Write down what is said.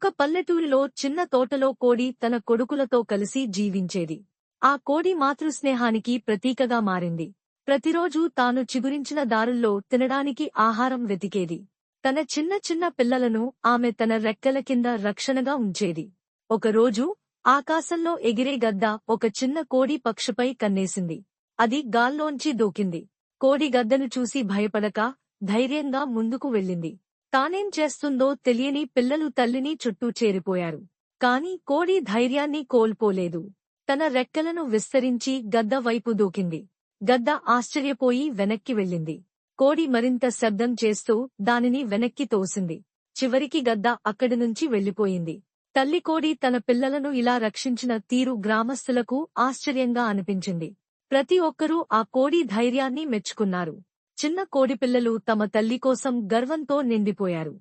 ఒక పల్లెటూరిలో చిన్న తోటలో కోడి తన కొడుకులతో కలిసి జీవించేది. ఆ కోడి మాతృస్నేహానికి ప్రతీకగా మారింది. ప్రతిరోజూ తాను చిగురించిన దారుల్లో తినడానికి ఆహారం వెతికేది. తన చిన్న చిన్న పిల్లలను ఆమె తన రెక్కల కింద రక్షణగా ఉంచేది. ఒకరోజు ఆకాశంలో ఎగిరే గద్ద ఒక చిన్న కోడి పక్షిపై కన్నేసింది. అది గాల్లోంచి దూకింది. కోడి గద్దను చూసి భయపడక ధైర్యంగా ముందుకు వెళ్ళింది. తానేం చేస్తుందో తెలియని పిల్లలు తల్లిని చుట్టూ చేరిపోయారు. కాని కోడి ధైర్యాన్ని కోల్పోలేదు. తన రెక్కలను విస్తరించి గద్ద వైపు దూకింది. గద్ద ఆశ్చర్యపోయి వెనక్కి వెళ్ళింది. కోడి మరింత శబ్దం చేస్తూ దానిని వెనక్కి తోసింది. చివరికి గద్ద అక్కడినుంచి వెళ్ళిపోయింది. తల్లి కోడి తన పిల్లలను ఇలా రక్షించిన తీరు గ్రామస్తులకు ఆశ్చర్యంగా అనిపించింది. ప్రతి ఒక్కరూ ఆ కోడి ధైర్యాన్ని మెచ్చుకున్నారు. చిన్న కోడిపిల్లలు తమ తల్లి కోసం గర్వంతో నిండిపోయారు.